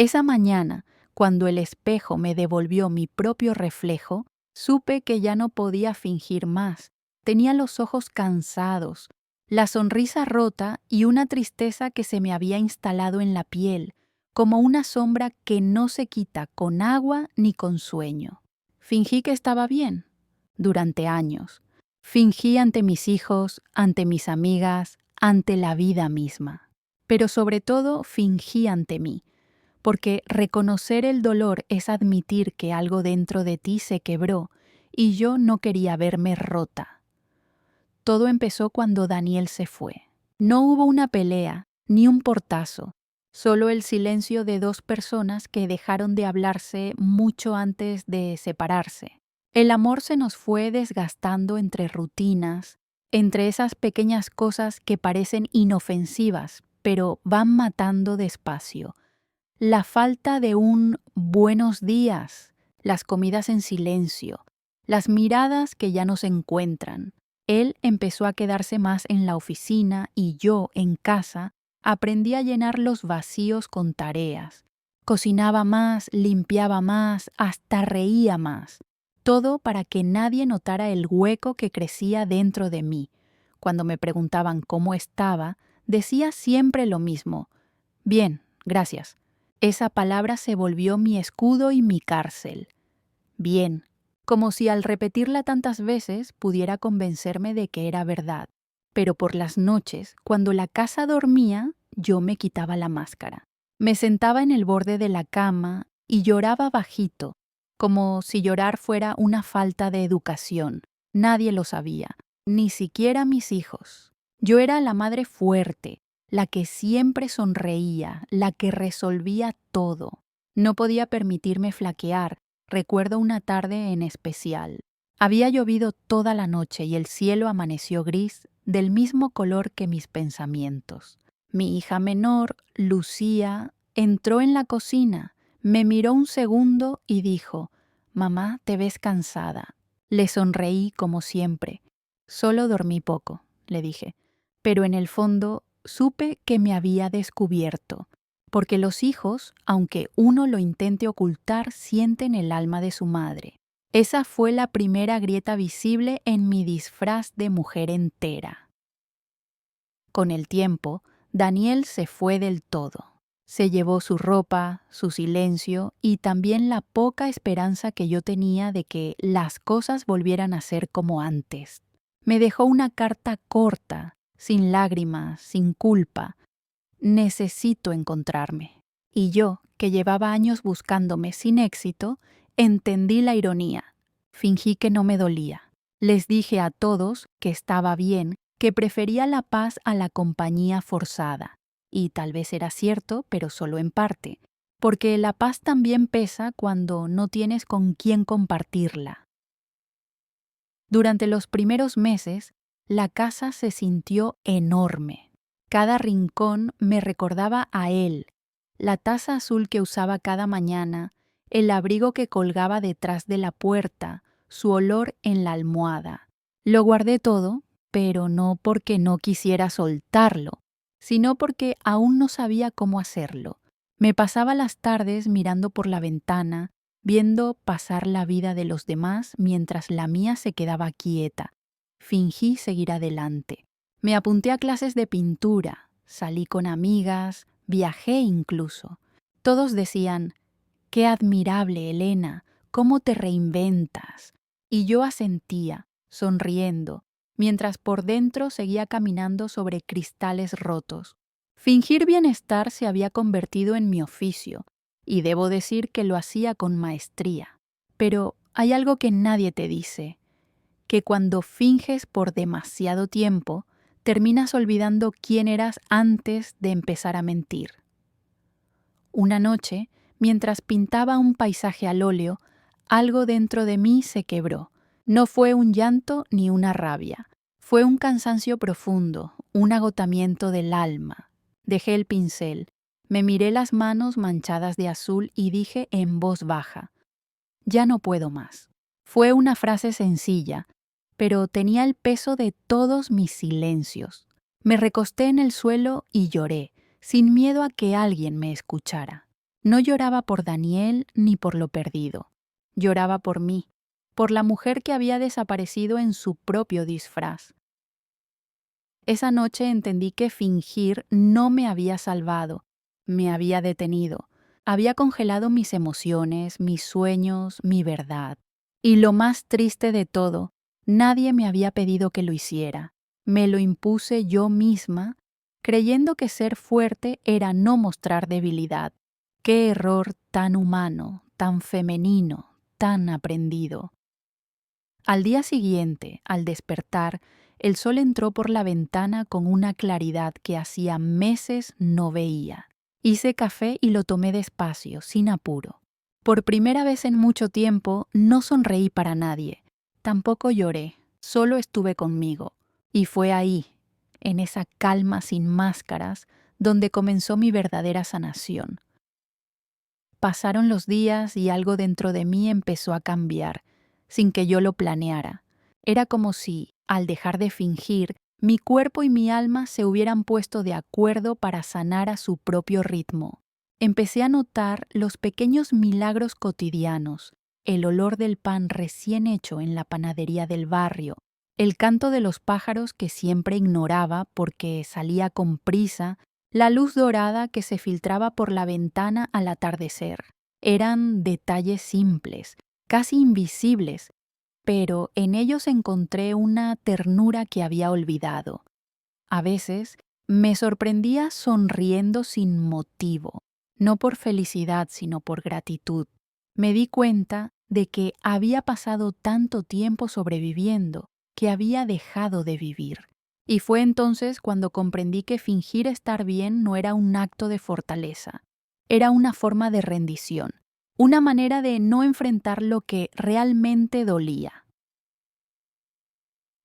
Esa mañana, cuando el espejo me devolvió mi propio reflejo, supe que ya no podía fingir más. Tenía los ojos cansados, la sonrisa rota y una tristeza que se me había instalado en la piel, como una sombra que no se quita con agua ni con sueño. Fingí que estaba bien, durante años. Fingí ante mis hijos, ante mis amigas, ante la vida misma. Pero sobre todo fingí ante mí, porque reconocer el dolor es admitir que algo dentro de ti se quebró y yo no quería verme rota. Todo empezó cuando Daniel se fue. No hubo una pelea, ni un portazo, solo el silencio de dos personas que dejaron de hablarse mucho antes de separarse. El amor se nos fue desgastando entre rutinas, entre esas pequeñas cosas que parecen inofensivas, pero van matando despacio. La falta de un buenos días, las comidas en silencio, las miradas que ya no se encuentran. Él empezó a quedarse más en la oficina y yo, en casa, aprendí a llenar los vacíos con tareas. Cocinaba más, limpiaba más, hasta reía más. Todo para que nadie notara el hueco que crecía dentro de mí. Cuando me preguntaban cómo estaba, decía siempre lo mismo. Bien, gracias. Esa palabra se volvió mi escudo y mi cárcel. Bien, como si al repetirla tantas veces pudiera convencerme de que era verdad. Pero por las noches, cuando la casa dormía, yo me quitaba la máscara. Me sentaba en el borde de la cama y lloraba bajito, como si llorar fuera una falta de educación. Nadie lo sabía, ni siquiera mis hijos. Yo era la madre fuerte, la que siempre sonreía, la que resolvía todo. No podía permitirme flaquear. Recuerdo una tarde en especial. Había llovido toda la noche y el cielo amaneció gris, del mismo color que mis pensamientos. Mi hija menor, Lucía, entró en la cocina, me miró un segundo y dijo: «Mamá, te ves cansada». Le sonreí como siempre. «Solo dormí poco», le dije, pero en el fondo supe que me había descubierto, porque los hijos, aunque uno lo intente ocultar, sienten el alma de su madre. Esa fue la primera grieta visible en mi disfraz de mujer entera. Con el tiempo, Daniel se fue del todo. Se llevó su ropa, su silencio y también la poca esperanza que yo tenía de que las cosas volvieran a ser como antes. Me dejó una carta corta, sin lágrimas, sin culpa. Necesito encontrarme. Y yo, que llevaba años buscándome sin éxito, entendí la ironía. Fingí que no me dolía. Les dije a todos que estaba bien, que prefería la paz a la compañía forzada. Y tal vez era cierto, pero solo en parte, porque la paz también pesa cuando no tienes con quién compartirla. Durante los primeros meses, la casa se sintió enorme. Cada rincón me recordaba a él, la taza azul que usaba cada mañana, el abrigo que colgaba detrás de la puerta, su olor en la almohada. Lo guardé todo, pero no porque no quisiera soltarlo, sino porque aún no sabía cómo hacerlo. Me pasaba las tardes mirando por la ventana, viendo pasar la vida de los demás mientras la mía se quedaba quieta. Fingí seguir adelante. Me apunté a clases de pintura, salí con amigas, viajé incluso. Todos decían: «Qué admirable, Elena, cómo te reinventas». Y yo asentía, sonriendo, mientras por dentro seguía caminando sobre cristales rotos. Fingir bienestar se había convertido en mi oficio, y debo decir que lo hacía con maestría. Pero hay algo que nadie te dice, que cuando finges por demasiado tiempo, terminas olvidando quién eras antes de empezar a mentir. Una noche, mientras pintaba un paisaje al óleo, algo dentro de mí se quebró. No fue un llanto ni una rabia, fue un cansancio profundo, un agotamiento del alma. Dejé el pincel, me miré las manos manchadas de azul y dije en voz baja: «Ya no puedo más». Fue una frase sencilla, pero tenía el peso de todos mis silencios. Me recosté en el suelo y lloré, sin miedo a que alguien me escuchara. No lloraba por Daniel ni por lo perdido. Lloraba por mí, por la mujer que había desaparecido en su propio disfraz. Esa noche entendí que fingir no me había salvado, me había detenido, había congelado mis emociones, mis sueños, mi verdad. Y lo más triste de todo, nadie me había pedido que lo hiciera. Me lo impuse yo misma, creyendo que ser fuerte era no mostrar debilidad. Qué error tan humano, tan femenino, tan aprendido. Al día siguiente, al despertar, el sol entró por la ventana con una claridad que hacía meses no veía. Hice café y lo tomé despacio, sin apuro. Por primera vez en mucho tiempo no sonreí para nadie. Tampoco lloré, solo estuve conmigo. Y fue ahí, en esa calma sin máscaras, donde comenzó mi verdadera sanación. Pasaron los días y algo dentro de mí empezó a cambiar, sin que yo lo planeara. Era como si, al dejar de fingir, mi cuerpo y mi alma se hubieran puesto de acuerdo para sanar a su propio ritmo. Empecé a notar los pequeños milagros cotidianos, el olor del pan recién hecho en la panadería del barrio, el canto de los pájaros que siempre ignoraba porque salía con prisa, la luz dorada que se filtraba por la ventana al atardecer. Eran detalles simples, casi invisibles, pero en ellos encontré una ternura que había olvidado. A veces me sorprendía sonriendo sin motivo, no por felicidad sino por gratitud. Me di cuenta de que había pasado tanto tiempo sobreviviendo que había dejado de vivir. Y fue entonces cuando comprendí que fingir estar bien no era un acto de fortaleza, era una forma de rendición, una manera de no enfrentar lo que realmente dolía.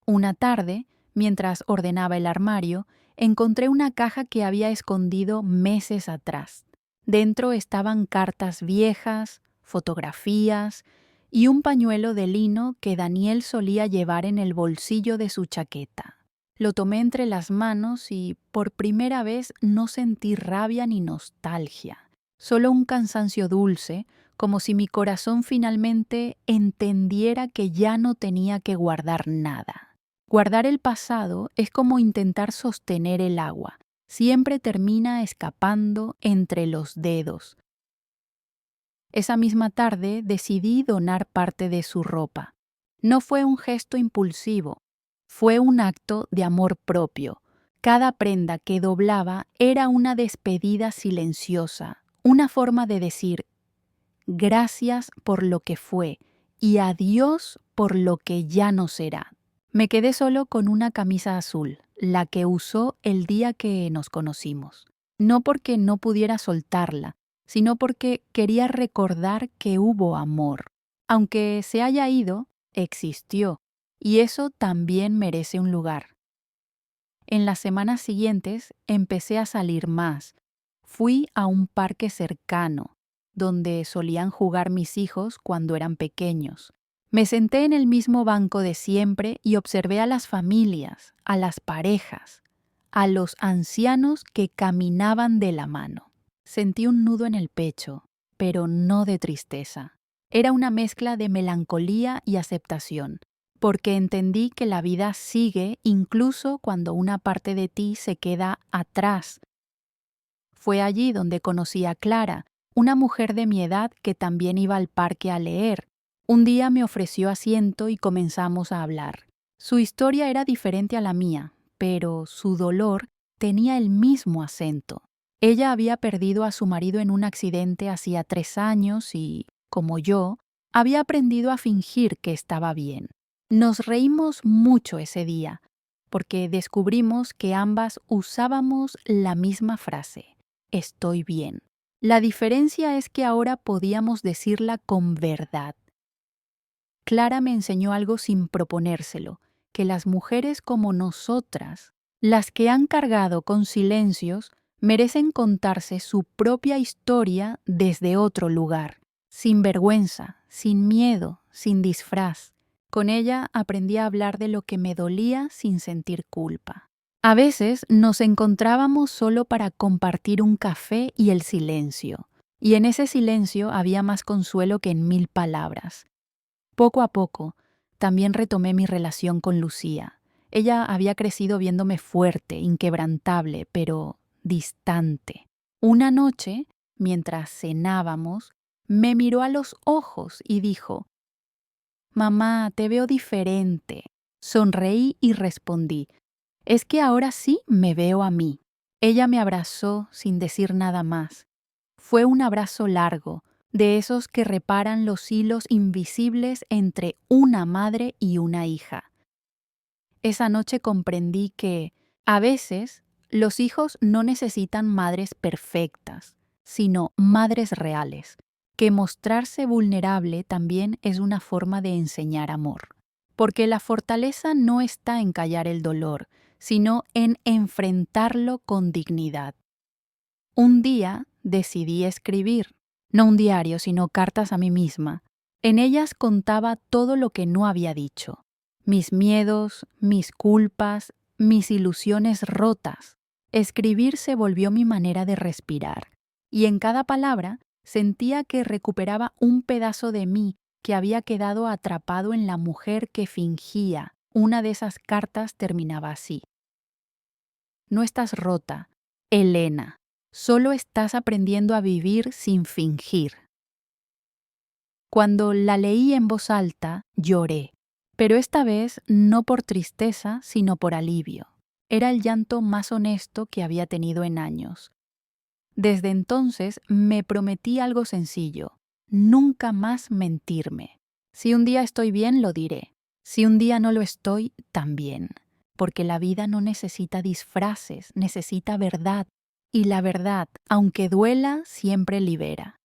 Una tarde, mientras ordenaba el armario, encontré una caja que había escondido meses atrás. Dentro estaban cartas viejas, fotografías y un pañuelo de lino que Daniel solía llevar en el bolsillo de su chaqueta. Lo tomé entre las manos y por primera vez no sentí rabia ni nostalgia, solo un cansancio dulce, como si mi corazón finalmente entendiera que ya no tenía que guardar nada. Guardar el pasado es como intentar sostener el agua, siempre termina escapando entre los dedos. Esa misma tarde decidí donar parte de su ropa. No fue un gesto impulsivo, fue un acto de amor propio. Cada prenda que doblaba era una despedida silenciosa, una forma de decir gracias por lo que fue y adiós por lo que ya no será. Me quedé solo con una camisa azul, la que usó el día que nos conocimos. No porque no pudiera soltarla, sino porque quería recordar que hubo amor. Aunque se haya ido, existió, y eso también merece un lugar. En las semanas siguientes empecé a salir más. Fui a un parque cercano, donde solían jugar mis hijos cuando eran pequeños. Me senté en el mismo banco de siempre y observé a las familias, a las parejas, a los ancianos que caminaban de la mano. Sentí un nudo en el pecho, pero no de tristeza. Era una mezcla de melancolía y aceptación, porque entendí que la vida sigue incluso cuando una parte de ti se queda atrás. Fue allí donde conocí a Clara, una mujer de mi edad que también iba al parque a leer. Un día me ofreció asiento y comenzamos a hablar. Su historia era diferente a la mía, pero su dolor tenía el mismo acento. Ella había perdido a su marido en un accidente hacía 3 años y, como yo, había aprendido a fingir que estaba bien. Nos reímos mucho ese día, porque descubrimos que ambas usábamos la misma frase, estoy bien. La diferencia es que ahora podíamos decirla con verdad. Clara me enseñó algo sin proponérselo, que las mujeres como nosotras, las que han cargado con silencios, merecen contarse su propia historia desde otro lugar, sin vergüenza, sin miedo, sin disfraz. Con ella aprendí a hablar de lo que me dolía sin sentir culpa. A veces nos encontrábamos solo para compartir un café y el silencio. Y en ese silencio había más consuelo que en 1000 palabras. Poco a poco, también retomé mi relación con Lucía. Ella había crecido viéndome fuerte, inquebrantable, pero distante. Una noche, mientras cenábamos, me miró a los ojos y dijo: «Mamá, te veo diferente». Sonreí y respondí: «Es que ahora sí me veo a mí». Ella me abrazó sin decir nada más. Fue un abrazo largo, de esos que reparan los hilos invisibles entre una madre y una hija. Esa noche comprendí que, a veces, los hijos no necesitan madres perfectas, sino madres reales, que mostrarse vulnerable también es una forma de enseñar amor. Porque la fortaleza no está en callar el dolor, sino en enfrentarlo con dignidad. Un día decidí escribir, no un diario, sino cartas a mí misma. En ellas contaba todo lo que no había dicho, mis miedos, mis culpas, mis ilusiones rotas. Escribir se volvió mi manera de respirar, y en cada palabra sentía que recuperaba un pedazo de mí que había quedado atrapado en la mujer que fingía. Una de esas cartas terminaba así: «No estás rota, Elena. Solo estás aprendiendo a vivir sin fingir». Cuando la leí en voz alta, lloré, pero esta vez no por tristeza, sino por alivio. Era el llanto más honesto que había tenido en años. Desde entonces me prometí algo sencillo: nunca más mentirme. Si un día estoy bien, lo diré. Si un día no lo estoy, también. Porque la vida no necesita disfraces, necesita verdad. Y la verdad, aunque duela, siempre libera.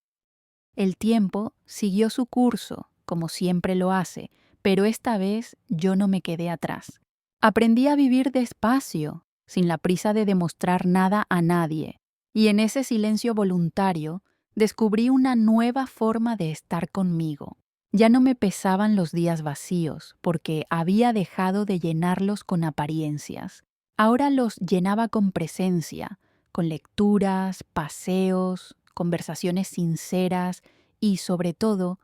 El tiempo siguió su curso, como siempre lo hace, pero esta vez yo no me quedé atrás. Aprendí a vivir despacio, sin la prisa de demostrar nada a nadie, y en ese silencio voluntario descubrí una nueva forma de estar conmigo. Ya no me pesaban los días vacíos, porque había dejado de llenarlos con apariencias. Ahora los llenaba con presencia, con lecturas, paseos, conversaciones sinceras y, sobre todo,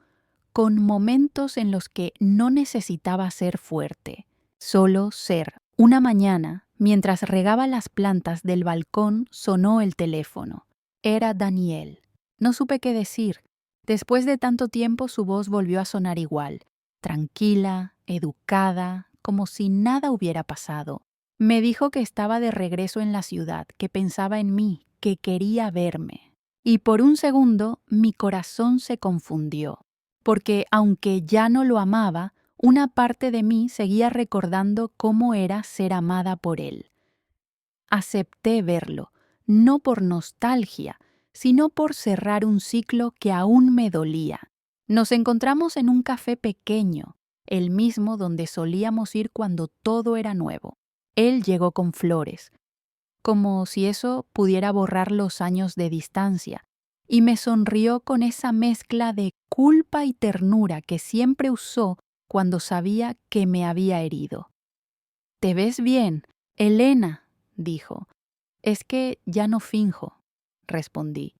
con momentos en los que no necesitaba ser fuerte, solo ser. Una mañana, mientras regaba las plantas del balcón, sonó el teléfono. Era Daniel. No supe qué decir. Después de tanto tiempo su voz volvió a sonar igual, tranquila, educada, como si nada hubiera pasado. Me dijo que estaba de regreso en la ciudad, que pensaba en mí, que quería verme. Y por un segundo mi corazón se confundió, porque aunque ya no lo amaba, una parte de mí seguía recordando cómo era ser amada por él. Acepté verlo, no por nostalgia, sino por cerrar un ciclo que aún me dolía. Nos encontramos en un café pequeño, el mismo donde solíamos ir cuando todo era nuevo. Él llegó con flores, como si eso pudiera borrar los años de distancia, y me sonrió con esa mezcla de culpa y ternura que siempre usó cuando sabía que me había herido. «Te ves bien, Elena», dijo. «Es que ya no finjo», respondí.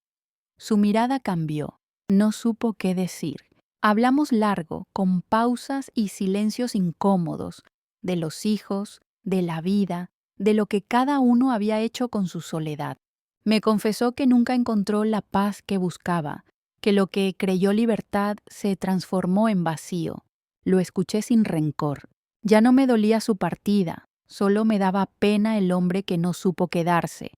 Su mirada cambió. No supo qué decir. Hablamos largo, con pausas y silencios incómodos, de los hijos, de la vida, de lo que cada uno había hecho con su soledad. Me confesó que nunca encontró la paz que buscaba, que lo que creyó libertad se transformó en vacío. Lo escuché sin rencor. Ya no me dolía su partida, solo me daba pena el hombre que no supo quedarse.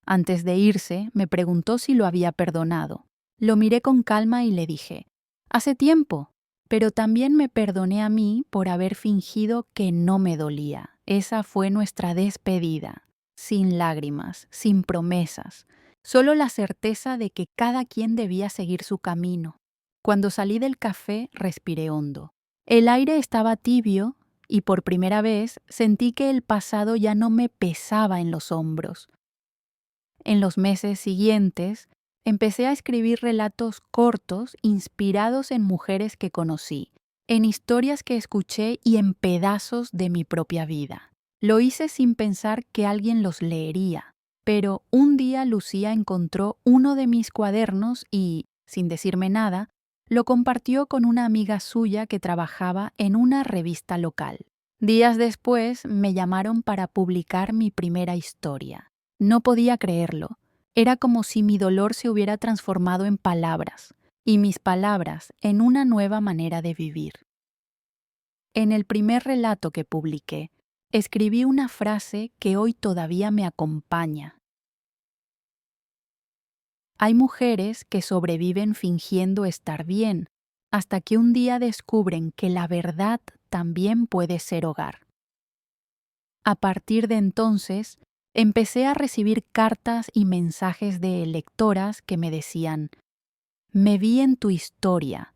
Antes de irse, me preguntó si lo había perdonado. Lo miré con calma y le dije: «Hace tiempo», pero también me perdoné a mí por haber fingido que no me dolía. Esa fue nuestra despedida, sin lágrimas, sin promesas, solo la certeza de que cada quien debía seguir su camino. Cuando salí del café, respiré hondo. El aire estaba tibio y por primera vez sentí que el pasado ya no me pesaba en los hombros. En los meses siguientes, empecé a escribir relatos cortos inspirados en mujeres que conocí, en historias que escuché y en pedazos de mi propia vida. Lo hice sin pensar que alguien los leería, Pero un día Lucía encontró uno de mis cuadernos y, sin decirme nada, lo compartió con una amiga suya que trabajaba en una revista local. Días después me llamaron para publicar mi primera historia. No podía creerlo. Era como si mi dolor se hubiera transformado en palabras, y mis palabras en una nueva manera de vivir. En el primer relato que publiqué, escribí una frase que hoy todavía me acompaña. Hay mujeres que sobreviven fingiendo estar bien, hasta que un día descubren que la verdad también puede ser hogar. A partir de entonces, empecé a recibir cartas y mensajes de lectoras que me decían: «Me vi en tu historia»,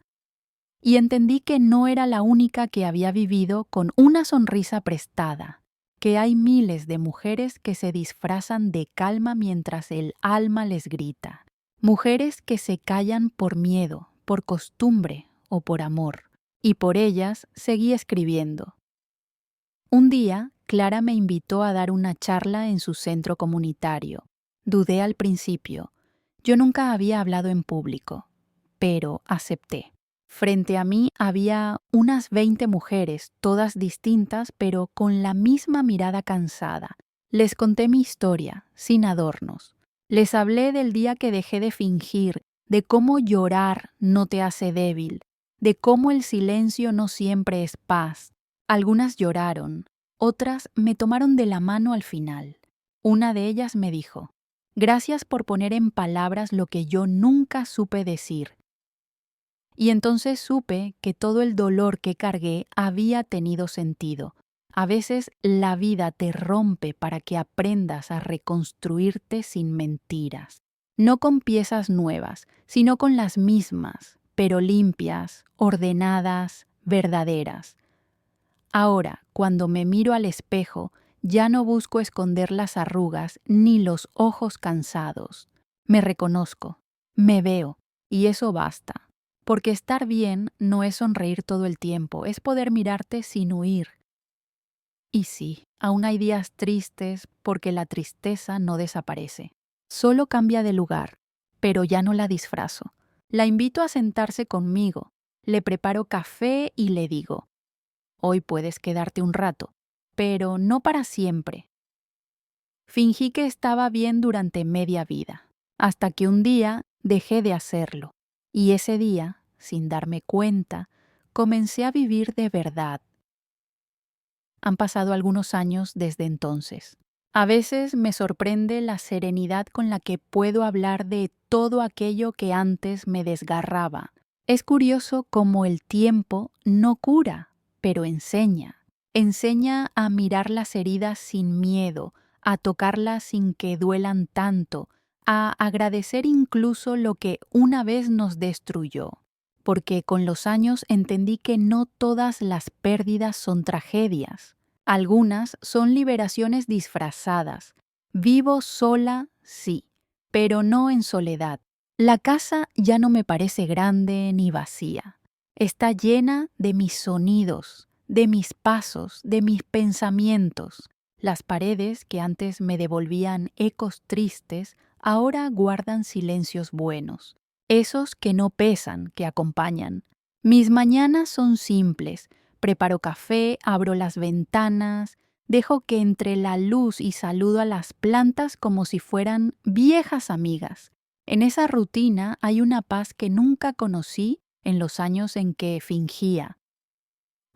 y entendí que no era la única que había vivido con una sonrisa prestada, que hay miles de mujeres que se disfrazan de calma mientras el alma les grita. Mujeres que se callan por miedo, por costumbre o por amor. Y por ellas seguí escribiendo. Un día, Clara me invitó a dar una charla en su centro comunitario. Dudé al principio. Yo nunca había hablado en público, pero acepté. Frente a mí había unas 20 mujeres, todas distintas, pero con la misma mirada cansada. Les conté mi historia, sin adornos. Les hablé del día que dejé de fingir, de cómo llorar no te hace débil, de cómo el silencio no siempre es paz. Algunas lloraron, otras me tomaron de la mano al final. Una de ellas me dijo: «Gracias por poner en palabras lo que yo nunca supe decir». Y entonces supe que todo el dolor que cargué había tenido sentido. A veces la vida te rompe para que aprendas a reconstruirte sin mentiras. No con piezas nuevas, sino con las mismas, pero limpias, ordenadas, verdaderas. Ahora, cuando me miro al espejo, ya no busco esconder las arrugas ni los ojos cansados. Me reconozco, me veo, y eso basta. Porque estar bien no es sonreír todo el tiempo, es poder mirarte sin huir. Y sí, aún hay días tristes porque la tristeza no desaparece. Solo cambia de lugar, pero ya no la disfrazo. La invito a sentarse conmigo, le preparo café y le digo: «Hoy puedes quedarte un rato, pero no para siempre». Fingí que estaba bien durante media vida, hasta que un día dejé de hacerlo. Y ese día, sin darme cuenta, comencé a vivir de verdad. Han pasado algunos años desde entonces. A veces me sorprende la serenidad con la que puedo hablar de todo aquello que antes me desgarraba. Es curioso cómo el tiempo no cura, pero enseña. Enseña a mirar las heridas sin miedo, a tocarlas sin que duelan tanto, a agradecer incluso lo que una vez nos destruyó. Porque con los años entendí que no todas las pérdidas son tragedias. Algunas son liberaciones disfrazadas. Vivo sola, sí, pero no en soledad. La casa ya no me parece grande ni vacía. Está llena de mis sonidos, de mis pasos, de mis pensamientos. Las paredes que antes me devolvían ecos tristes, ahora guardan silencios buenos. Esos que no pesan, que acompañan. Mis mañanas son simples. Preparo café, abro las ventanas, dejo que entre la luz y saludo a las plantas como si fueran viejas amigas. En esa rutina hay una paz que nunca conocí en los años en que fingía.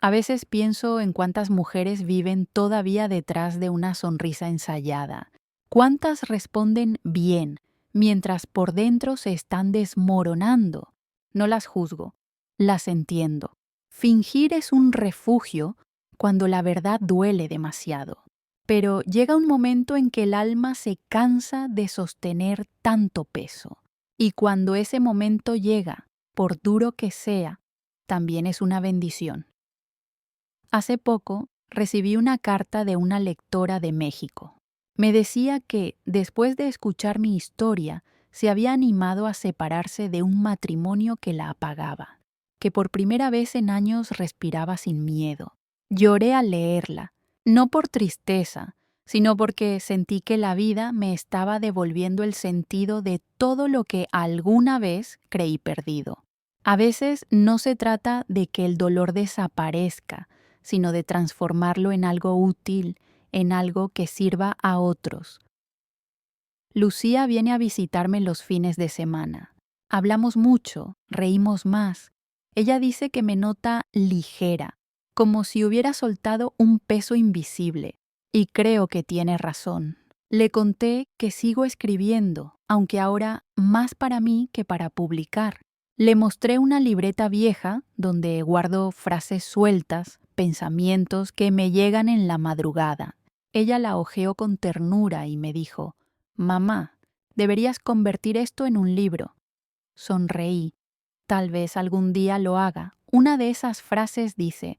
A veces pienso en cuántas mujeres viven todavía detrás de una sonrisa ensayada. Cuántas responden bien, mientras por dentro se están desmoronando. No las juzgo, las entiendo. Fingir es un refugio cuando la verdad duele demasiado. Pero llega un momento en que el alma se cansa de sostener tanto peso. Y cuando ese momento llega, por duro que sea, también es una bendición. Hace poco recibí una carta de una lectora de México. Me decía que, después de escuchar mi historia, se había animado a separarse de un matrimonio que la apagaba, que por primera vez en años respiraba sin miedo. Lloré al leerla, no por tristeza, sino porque sentí que la vida me estaba devolviendo el sentido de todo lo que alguna vez creí perdido. A veces no se trata de que el dolor desaparezca, sino de transformarlo en algo útil, en algo que sirva a otros. Lucía viene a visitarme los fines de semana. Hablamos mucho, reímos más. Ella dice que me nota ligera, como si hubiera soltado un peso invisible. Y creo que tiene razón. Le conté que sigo escribiendo, aunque ahora más para mí que para publicar. Le mostré una libreta vieja donde guardo frases sueltas, pensamientos que me llegan en la madrugada. Ella la hojeó con ternura y me dijo: «Mamá, deberías convertir esto en un libro». Sonreí. Tal vez algún día lo haga. Una de esas frases dice: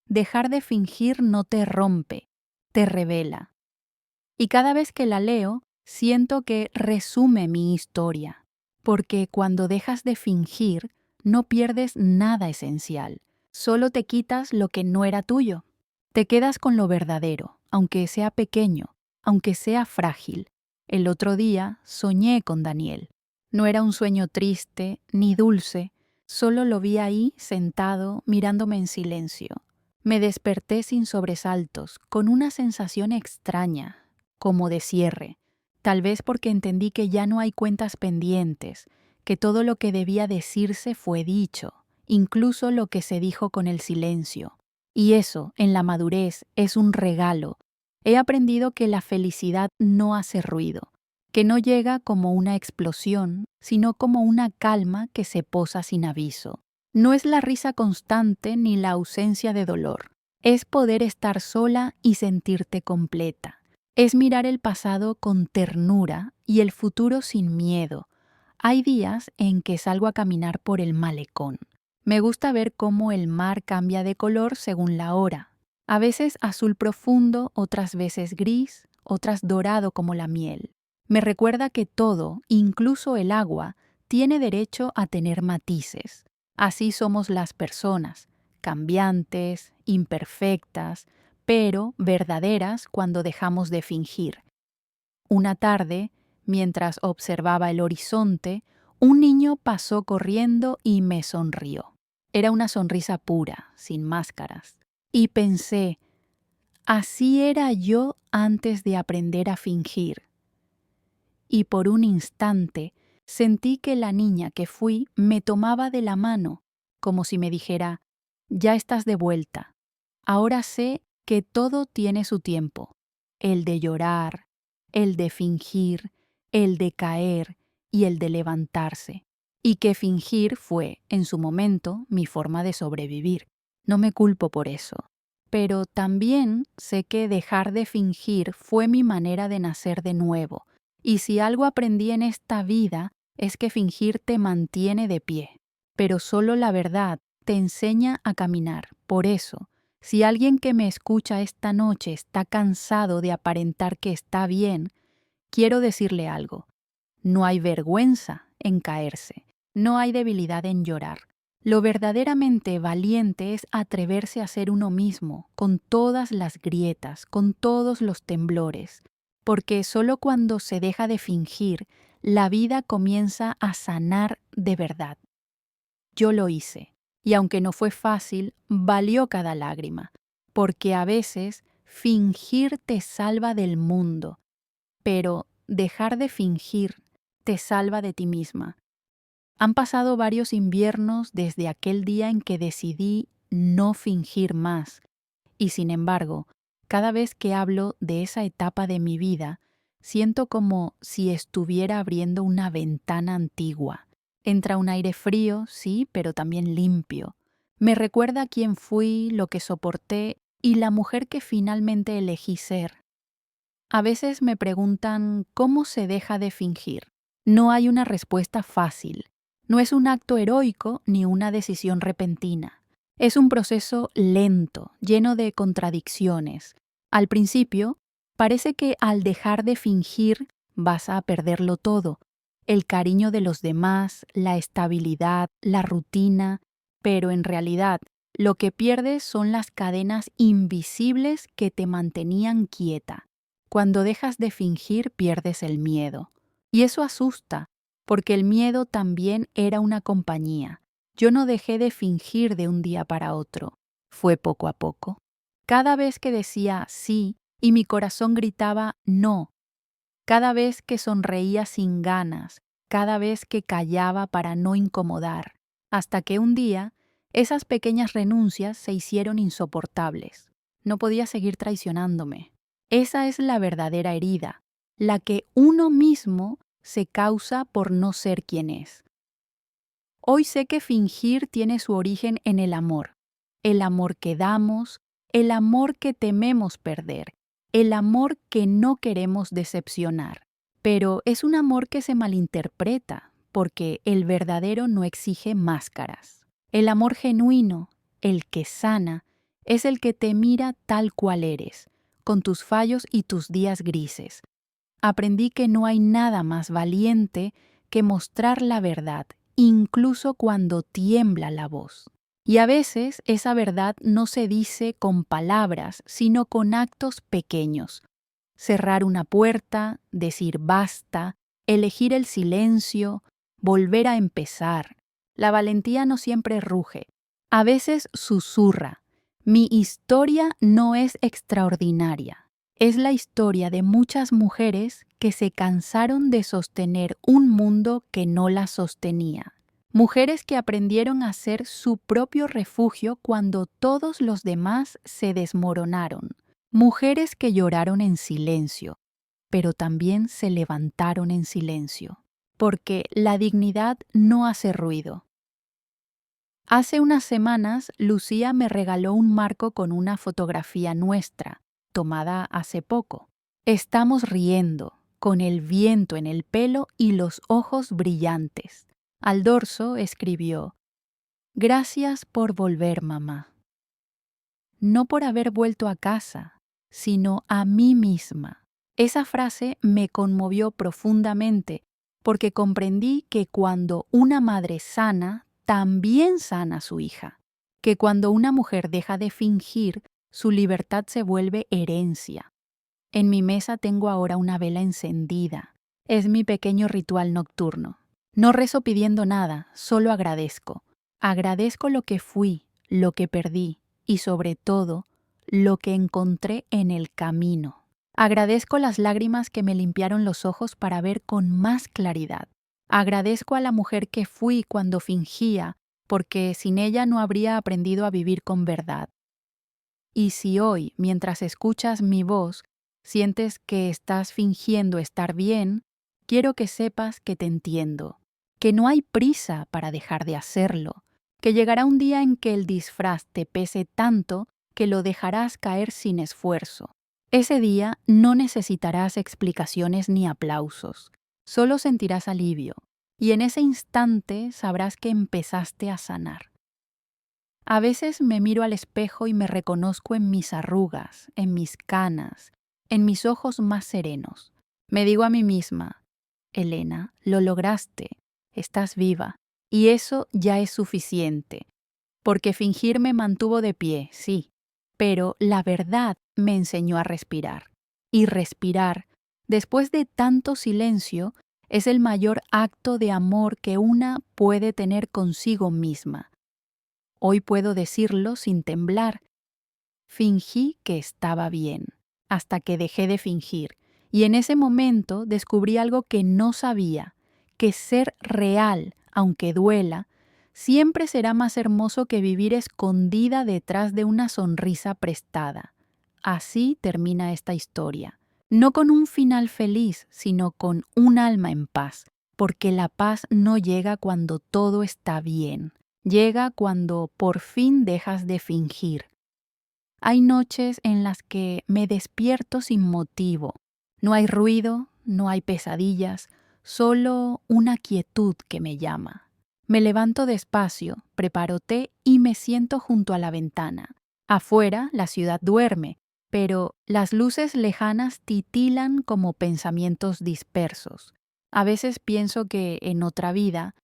«Dejar de fingir no te rompe, te revela». Y cada vez que la leo, siento que resume mi historia, porque cuando dejas de fingir, no pierdes nada esencial, solo te quitas lo que no era tuyo. Te quedas con lo verdadero, aunque sea pequeño, aunque sea frágil. El otro día soñé con Daniel. No era un sueño triste ni dulce, solo lo vi ahí sentado mirándome en silencio. Me desperté sin sobresaltos, con una sensación extraña, como de cierre, tal vez porque entendí que ya no hay cuentas pendientes, que todo lo que debía decirse fue dicho, incluso lo que se dijo con el silencio. Y eso, en la madurez, es un regalo. He aprendido que la felicidad no hace ruido, que no llega como una explosión, sino como una calma que se posa sin aviso. No es la risa constante ni la ausencia de dolor. Es poder estar sola y sentirte completa. Es mirar el pasado con ternura y el futuro sin miedo. Hay días en que salgo a caminar por el malecón. Me gusta ver cómo el mar cambia de color según la hora. A veces azul profundo, otras veces gris, otras dorado como la miel. Me recuerda que todo, incluso el agua, tiene derecho a tener matices. Así somos las personas, cambiantes, imperfectas, pero verdaderas cuando dejamos de fingir. Una tarde, mientras observaba el horizonte, un niño pasó corriendo y me sonrió. Era una sonrisa pura, sin máscaras. Y pensé, así era yo antes de aprender a fingir. Y por un instante sentí que la niña que fui me tomaba de la mano, como si me dijera: «Ya estás de vuelta. Ahora sé que todo tiene su tiempo, el de llorar, el de fingir, el de caer y el de levantarse, y que fingir fue, en su momento, mi forma de sobrevivir. No me culpo por eso. Pero también sé que dejar de fingir fue mi manera de nacer de nuevo, y si algo aprendí en esta vida es que fingir te mantiene de pie, pero solo la verdad te enseña a caminar. Por eso, si alguien que me escucha esta noche está cansado de aparentar que está bien, quiero decirle algo. No hay vergüenza en caerse, no hay debilidad en llorar. Lo verdaderamente valiente es atreverse a ser uno mismo, con todas las grietas, con todos los temblores, porque solo cuando se deja de fingir, la vida comienza a sanar de verdad. Yo lo hice, y aunque no fue fácil, valió cada lágrima, porque a veces fingir te salva del mundo, pero dejar de fingir te salva de ti misma. Han pasado varios inviernos desde aquel día en que decidí no fingir más, y sin embargo, cada vez que hablo de esa etapa de mi vida, siento como si estuviera abriendo una ventana antigua. Entra un aire frío, sí, pero también limpio. Me recuerda quién fui, lo que soporté y la mujer que finalmente elegí ser. A veces me preguntan cómo se deja de fingir. No hay una respuesta fácil. No es un acto heroico ni una decisión repentina. Es un proceso lento, lleno de contradicciones. Al principio, parece que al dejar de fingir vas a perderlo todo. El cariño de los demás, la estabilidad, la rutina, pero en realidad lo que pierdes son las cadenas invisibles que te mantenían quieta. Cuando dejas de fingir, pierdes el miedo. Y eso asusta, porque el miedo también era una compañía. Yo no dejé de fingir de un día para otro. Fue poco a poco. Cada vez que decía sí y mi corazón gritaba no. Cada vez que sonreía sin ganas. Cada vez que callaba para no incomodar. Hasta que un día, esas pequeñas renuncias se hicieron insoportables. No podía seguir traicionándome. Esa es la verdadera herida, la que uno mismo se causa por no ser quien es. Hoy sé que fingir tiene su origen en el amor que damos, el amor que tememos perder, el amor que no queremos decepcionar. Pero es un amor que se malinterpreta, porque el verdadero no exige máscaras. El amor genuino, el que sana, es el que te mira tal cual eres, con tus fallos y tus días grises. Aprendí que no hay nada más valiente que mostrar la verdad, incluso cuando tiembla la voz. Y a veces esa verdad no se dice con palabras, sino con actos pequeños. Cerrar una puerta, decir basta, elegir el silencio, volver a empezar. La valentía no siempre ruge, a veces susurra. Mi historia no es extraordinaria. Es la historia de muchas mujeres que se cansaron de sostener un mundo que no las sostenía. Mujeres que aprendieron a ser su propio refugio cuando todos los demás se desmoronaron. Mujeres que lloraron en silencio, pero también se levantaron en silencio, porque la dignidad no hace ruido. Hace unas semanas, Lucía me regaló un marco con una fotografía nuestra, tomada hace poco. Estamos riendo, con el viento en el pelo y los ojos brillantes. Al dorso escribió: Gracias por volver, mamá. No por haber vuelto a casa, sino a mí misma. Esa frase me conmovió profundamente, porque comprendí que cuando una madre sana, también sana a su hija. Que cuando una mujer deja de fingir, su libertad se vuelve herencia. En mi mesa tengo ahora una vela encendida. Es mi pequeño ritual nocturno. No rezo pidiendo nada, solo agradezco. Agradezco lo que fui, lo que perdí y sobre todo, lo que encontré en el camino. Agradezco las lágrimas que me limpiaron los ojos para ver con más claridad. Agradezco a la mujer que fui cuando fingía, porque sin ella no habría aprendido a vivir con verdad. Y si hoy, mientras escuchas mi voz, sientes que estás fingiendo estar bien, quiero que sepas que te entiendo, que no hay prisa para dejar de hacerlo, que llegará un día en que el disfraz te pese tanto que lo dejarás caer sin esfuerzo. Ese día no necesitarás explicaciones ni aplausos, solo sentirás alivio, y en ese instante sabrás que empezaste a sanar. A veces me miro al espejo y me reconozco en mis arrugas, en mis canas, en mis ojos más serenos. Me digo a mí misma: Elena, lo lograste, estás viva, y eso ya es suficiente, porque fingir me mantuvo de pie, sí, pero la verdad me enseñó a respirar. Y respirar, después de tanto silencio, es el mayor acto de amor que una puede tener consigo misma. Hoy puedo decirlo sin temblar. Fingí que estaba bien, hasta que dejé de fingir, y en ese momento descubrí algo que no sabía, que ser real, aunque duela, siempre será más hermoso que vivir escondida detrás de una sonrisa prestada. Así termina esta historia, no con un final feliz, sino con un alma en paz, porque la paz no llega cuando todo está bien. Llega cuando por fin dejas de fingir. Hay noches en las que me despierto sin motivo. No hay ruido, no hay pesadillas, solo una quietud que me llama. Me levanto despacio, preparo té y me siento junto a la ventana. Afuera la ciudad duerme, pero las luces lejanas titilan como pensamientos dispersos. A veces pienso que en otra vida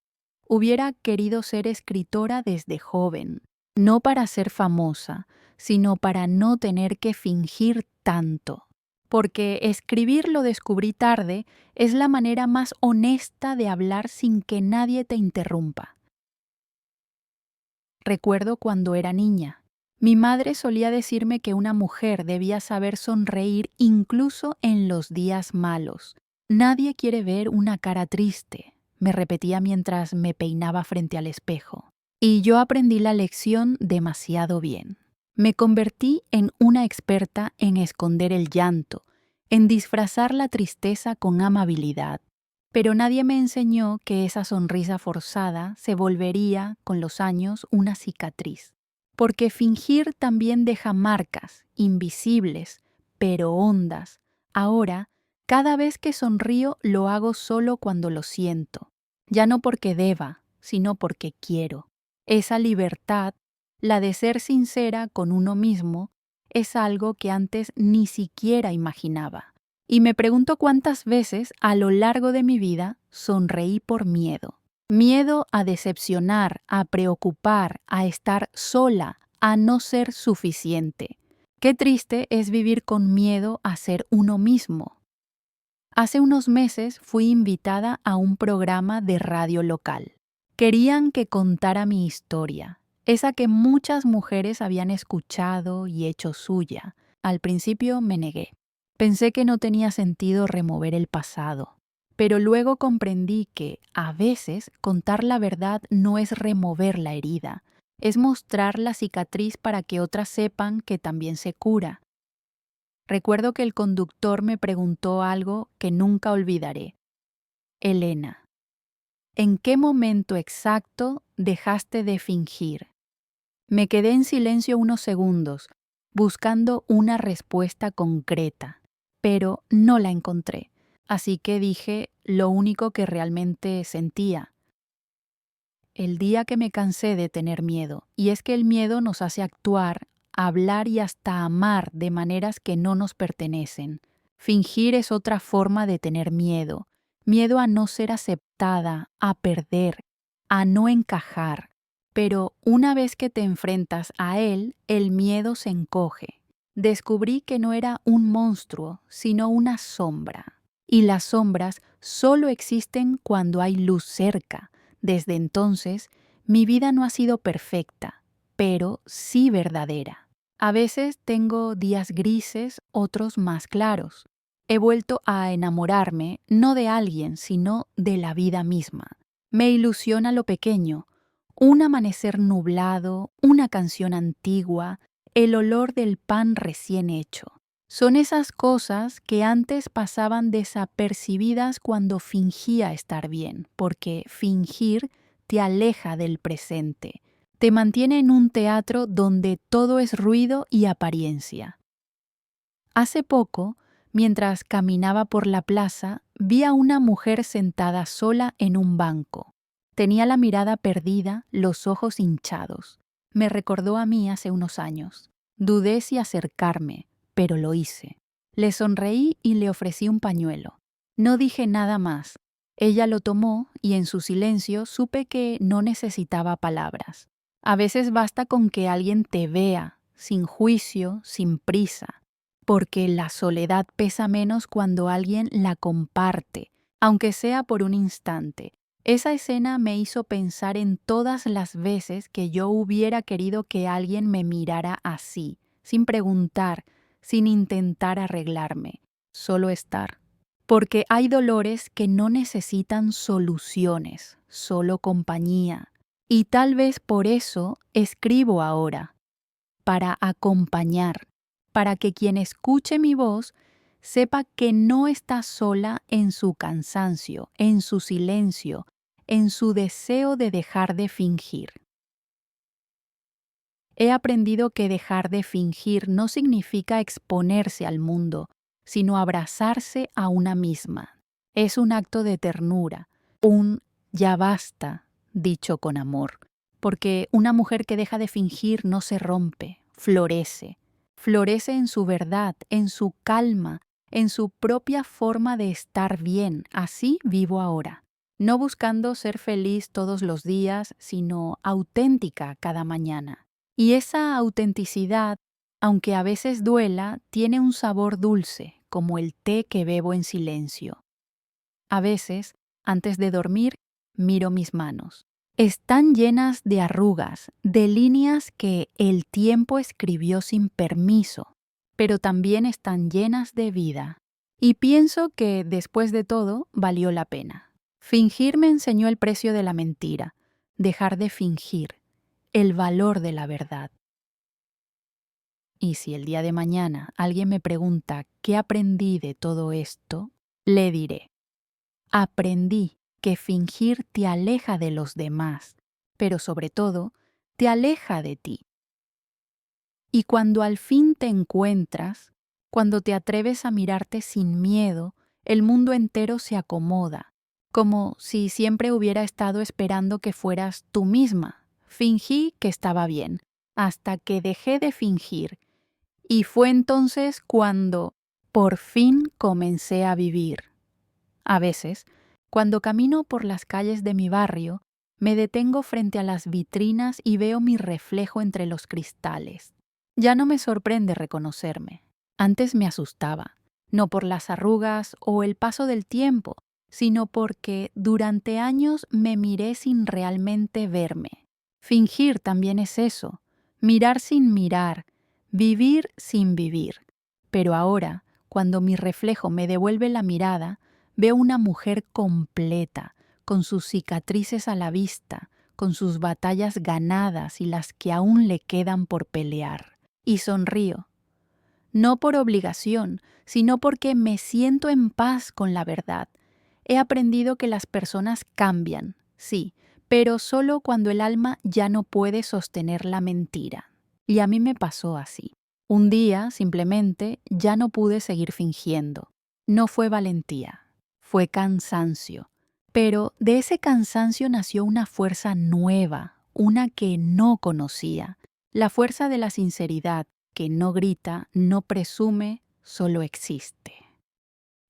hubiera querido ser escritora desde joven, no para ser famosa, sino para no tener que fingir tanto, porque escribir, lo descubrí tarde, es la manera más honesta de hablar sin que nadie te interrumpa. Recuerdo cuando era niña. Mi madre solía decirme que una mujer debía saber sonreír incluso en los días malos. Nadie quiere ver una cara triste, me repetía mientras me peinaba frente al espejo. Y yo aprendí la lección demasiado bien. Me convertí en una experta en esconder el llanto, en disfrazar la tristeza con amabilidad. Pero nadie me enseñó que esa sonrisa forzada se volvería, con los años, una cicatriz. Porque fingir también deja marcas, invisibles, pero hondas. Ahora, cada vez que sonrío lo hago solo cuando lo siento. Ya no porque deba, sino porque quiero. Esa libertad, la de ser sincera con uno mismo, es algo que antes ni siquiera imaginaba. Y me pregunto cuántas veces a lo largo de mi vida sonreí por miedo. Miedo a decepcionar, a preocupar, a estar sola, a no ser suficiente. Qué triste es vivir con miedo a ser uno mismo. Hace unos meses fui invitada a un programa de radio local. Querían que contara mi historia, esa que muchas mujeres habían escuchado y hecho suya. Al principio me negué. Pensé que no tenía sentido remover el pasado, pero luego comprendí que, a veces, contar la verdad no es remover la herida, es mostrar la cicatriz para que otras sepan que también se cura. Recuerdo que el conductor me preguntó algo que nunca olvidaré. Elena, ¿en qué momento exacto dejaste de fingir? Me quedé en silencio unos segundos, buscando una respuesta concreta, pero no la encontré. Así que dije lo único que realmente sentía. El día que me cansé de tener miedo, y es que el miedo nos hace actuar, hablar y hasta amar de maneras que no nos pertenecen. Fingir es otra forma de tener miedo, miedo a no ser aceptada, a perder, a no encajar. Pero una vez que te enfrentas a él, el miedo se encoge. Descubrí que no era un monstruo, sino una sombra. Y las sombras solo existen cuando hay luz cerca. Desde entonces, mi vida no ha sido perfecta, pero sí verdadera. A veces tengo días grises, otros más claros. He vuelto a enamorarme no de alguien, sino de la vida misma. Me ilusiona lo pequeño, un amanecer nublado, una canción antigua, el olor del pan recién hecho. Son esas cosas que antes pasaban desapercibidas cuando fingía estar bien, porque fingir te aleja del presente, te mantiene en un teatro donde todo es ruido y apariencia. Hace poco, mientras caminaba por la plaza, vi a una mujer sentada sola en un banco. Tenía la mirada perdida, los ojos hinchados. Me recordó a mí hace unos años. Dudé si acercarme, pero lo hice. Le sonreí y le ofrecí un pañuelo. No dije nada más. Ella lo tomó y en su silencio supe que no necesitaba palabras. A veces basta con que alguien te vea, sin juicio, sin prisa, porque la soledad pesa menos cuando alguien la comparte, aunque sea por un instante. Esa escena me hizo pensar en todas las veces que yo hubiera querido que alguien me mirara así, sin preguntar, sin intentar arreglarme, solo estar. Porque hay dolores que no necesitan soluciones, solo compañía. Y tal vez por eso escribo ahora, para acompañar, para que quien escuche mi voz sepa que no está sola en su cansancio, en su silencio, en su deseo de dejar de fingir. He aprendido que dejar de fingir no significa exponerse al mundo, sino abrazarse a una misma. Es un acto de ternura, un ya basta, dicho con amor, porque una mujer que deja de fingir no se rompe, florece. Florece en su verdad, en su calma, en su propia forma de estar bien. Así vivo ahora, no buscando ser feliz todos los días, sino auténtica cada mañana. Y esa autenticidad, aunque a veces duela, tiene un sabor dulce, como el té que bebo en silencio. A veces, antes de dormir, miro mis manos. Están llenas de arrugas, de líneas que el tiempo escribió sin permiso, pero también están llenas de vida. Y pienso que, después de todo, valió la pena. Fingir me enseñó el precio de la mentira, dejar de fingir, el valor de la verdad. Y si el día de mañana alguien me pregunta qué aprendí de todo esto, le diré: aprendí que fingir te aleja de los demás, pero sobre todo, te aleja de ti. Y cuando al fin te encuentras, cuando te atreves a mirarte sin miedo, el mundo entero se acomoda, como si siempre hubiera estado esperando que fueras tú misma. Fingí que estaba bien, hasta que dejé de fingir. Y fue entonces cuando, por fin, comencé a vivir. A veces, cuando camino por las calles de mi barrio, me detengo frente a las vitrinas y veo mi reflejo entre los cristales. Ya no me sorprende reconocerme. Antes me asustaba, no por las arrugas o el paso del tiempo, sino porque durante años me miré sin realmente verme. Fingir también es eso, mirar sin mirar, vivir sin vivir. Pero ahora, cuando mi reflejo me devuelve la mirada, veo una mujer completa, con sus cicatrices a la vista, con sus batallas ganadas y las que aún le quedan por pelear. Y sonrío, no por obligación, sino porque me siento en paz con la verdad. He aprendido que las personas cambian, sí, pero solo cuando el alma ya no puede sostener la mentira. Y a mí me pasó así. Un día, simplemente, ya no pude seguir fingiendo. No fue valentía, fue cansancio. Pero de ese cansancio nació una fuerza nueva, una que no conocía. La fuerza de la sinceridad, que no grita, no presume, solo existe.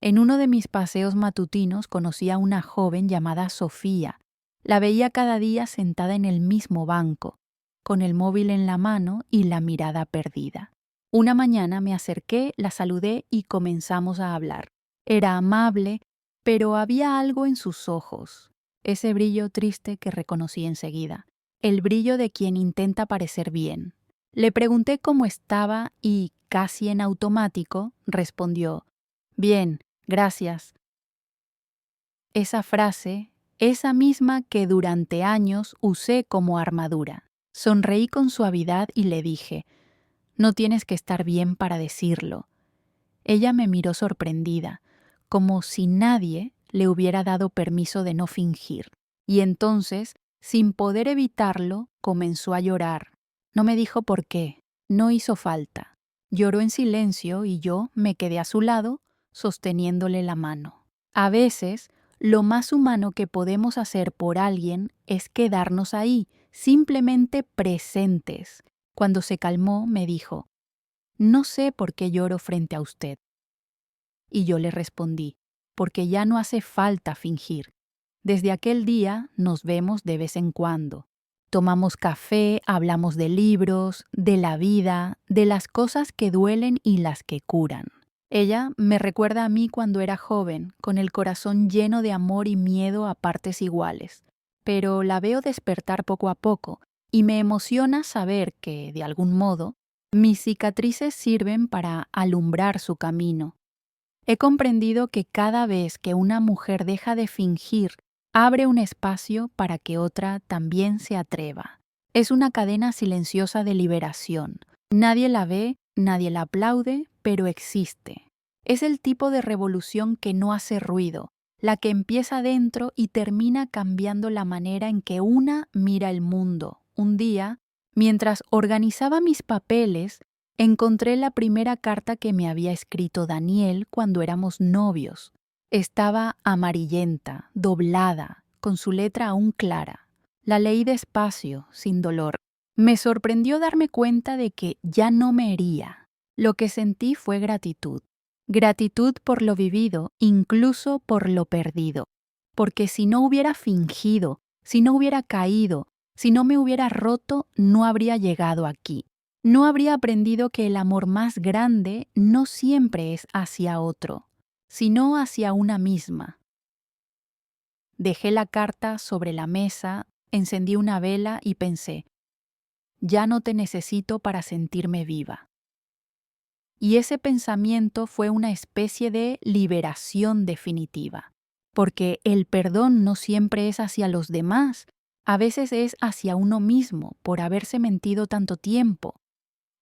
En uno de mis paseos matutinos conocí a una joven llamada Sofía. La veía cada día sentada en el mismo banco, con el móvil en la mano y la mirada perdida. Una mañana me acerqué, la saludé y comenzamos a hablar. Era amable, pero había algo en sus ojos, ese brillo triste que reconocí enseguida, el brillo de quien intenta parecer bien. Le pregunté cómo estaba y, casi en automático, respondió: «Bien, gracias». Esa frase, esa misma que durante años usé como armadura. Sonreí con suavidad y le dije: «No tienes que estar bien para decirlo». Ella me miró sorprendida, como si nadie le hubiera dado permiso de no fingir. Y entonces, sin poder evitarlo, comenzó a llorar. No me dijo por qué, no hizo falta. Lloró en silencio y yo me quedé a su lado, sosteniéndole la mano. A veces, lo más humano que podemos hacer por alguien es quedarnos ahí, simplemente presentes. Cuando se calmó, me dijo: «No sé por qué lloro frente a usted». Y yo le respondí: «Porque ya no hace falta fingir. Desde aquel día nos vemos de vez en cuando. Tomamos café, hablamos de libros, de la vida, de las cosas que duelen y las que curan». Ella me recuerda a mí cuando era joven, con el corazón lleno de amor y miedo a partes iguales. Pero la veo despertar poco a poco y me emociona saber que, de algún modo, mis cicatrices sirven para alumbrar su camino. He comprendido que cada vez que una mujer deja de fingir, abre un espacio para que otra también se atreva. Es una cadena silenciosa de liberación. Nadie la ve, nadie la aplaude, pero existe. Es el tipo de revolución que no hace ruido, la que empieza dentro y termina cambiando la manera en que una mira el mundo. Un día, mientras organizaba mis papeles, encontré la primera carta que me había escrito Daniel cuando éramos novios. Estaba amarillenta, doblada, con su letra aún clara. La leí despacio, sin dolor. Me sorprendió darme cuenta de que ya no me hería. Lo que sentí fue gratitud. Gratitud por lo vivido, incluso por lo perdido. Porque si no hubiera fingido, si no hubiera caído, si no me hubiera roto, no habría llegado aquí. no habría aprendido que el amor más grande no siempre es hacia otro, sino hacia una misma. Dejé la carta sobre la mesa, encendí una vela y pensé, ya no te necesito para sentirme viva. Y ese pensamiento fue una especie de liberación definitiva, porque el perdón no siempre es hacia los demás, a veces es hacia uno mismo por haberse mentido tanto tiempo.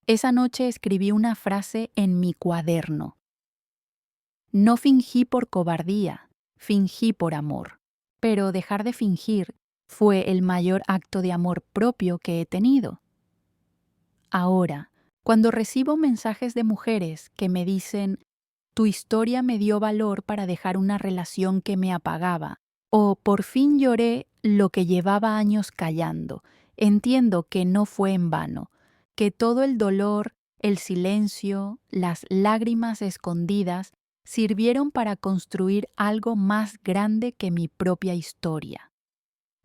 Esa noche escribí una frase en mi cuaderno. No fingí por cobardía, fingí por amor. Pero dejar de fingir fue el mayor acto de amor propio que he tenido. Ahora, cuando recibo mensajes de mujeres que me dicen, tu historia me dio valor para dejar una relación que me apagaba, o por fin lloré lo que llevaba años callando, entiendo que no fue en vano, que todo el dolor, el silencio, las lágrimas escondidas sirvieron para construir algo más grande que mi propia historia.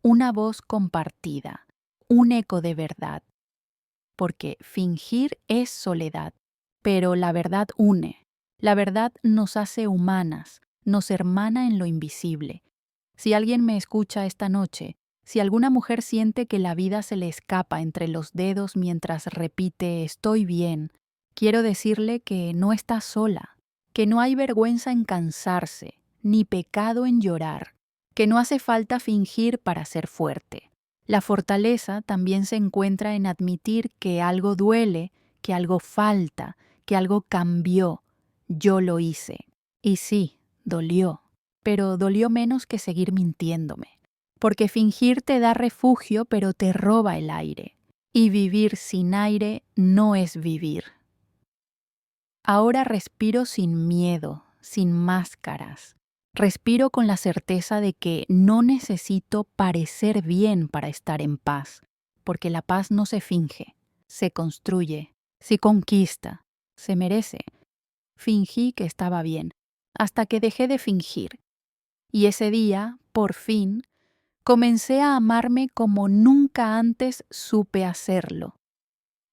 Una voz compartida, un eco de verdad. Porque fingir es soledad, pero la verdad une. La verdad nos hace humanas, nos hermana en lo invisible. Si alguien me escucha esta noche, si alguna mujer siente que la vida se le escapa entre los dedos mientras repite estoy bien, quiero decirle que no está sola, que no hay vergüenza en cansarse, ni pecado en llorar, que no hace falta fingir para ser fuerte. La fortaleza también se encuentra en admitir que algo duele, que algo falta, que algo cambió. Yo lo hice. Y sí, dolió, pero dolió menos que seguir mintiéndome. Porque fingir te da refugio, pero te roba el aire. Y vivir sin aire no es vivir. Ahora respiro sin miedo, sin máscaras. Respiro con la certeza de que no necesito parecer bien para estar en paz, porque la paz no se finge, se construye, se conquista, se merece. Fingí que estaba bien, hasta que dejé de fingir. Y ese día, por fin, comencé a amarme como nunca antes supe hacerlo.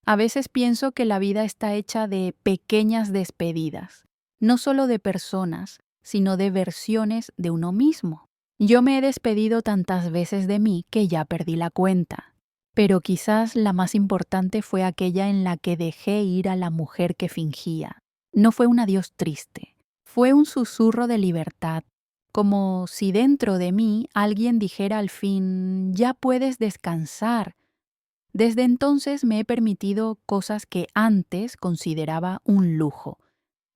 A veces pienso que la vida está hecha de pequeñas despedidas, no solo de personas, sino de versiones de uno mismo. Yo me he despedido tantas veces de mí que ya perdí la cuenta, pero quizás la más importante fue aquella en la que dejé ir a la mujer que fingía. No fue un adiós triste, fue un susurro de libertad, como si dentro de mí alguien dijera al fin, ya puedes descansar. Desde entonces me he permitido cosas que antes consideraba un lujo.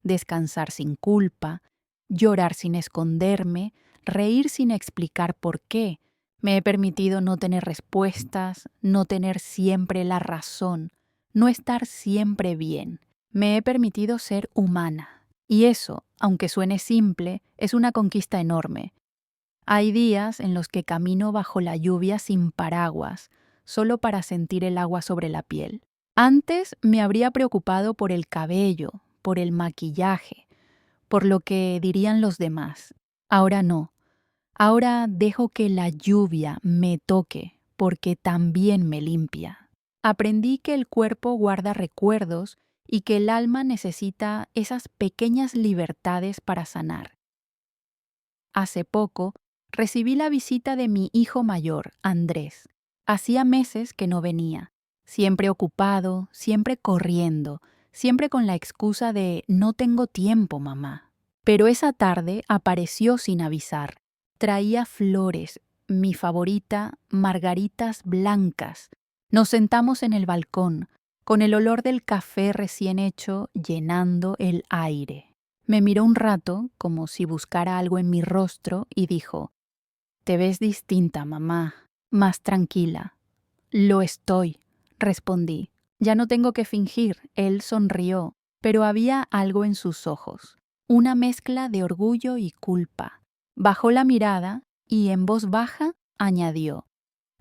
Descansar sin culpa, llorar sin esconderme, reír sin explicar por qué. Me he permitido no tener respuestas, no tener siempre la razón, no estar siempre bien. Me he permitido ser humana. Y eso, aunque suene simple, es una conquista enorme. Hay días en los que camino bajo la lluvia sin paraguas, solo para sentir el agua sobre la piel. Antes me habría preocupado por el cabello, por el maquillaje, por lo que dirían los demás. Ahora no. Ahora dejo que la lluvia me toque, porque también me limpia. Aprendí que el cuerpo guarda recuerdos y que el alma necesita esas pequeñas libertades para sanar. Hace poco, recibí la visita de mi hijo mayor, Andrés. Hacía meses que no venía, siempre ocupado, siempre corriendo, siempre con la excusa de no tengo tiempo, mamá. Pero esa tarde apareció sin avisar. Traía flores, mi favorita, margaritas blancas. Nos sentamos en el balcón, con el olor del café recién hecho llenando el aire. Me miró un rato, como si buscara algo en mi rostro, y dijo, «Te ves distinta, mamá, más tranquila». «Lo estoy», respondí. «Ya no tengo que fingir». Él sonrió, pero había algo en sus ojos, una mezcla de orgullo y culpa. Bajó la mirada y en voz baja añadió,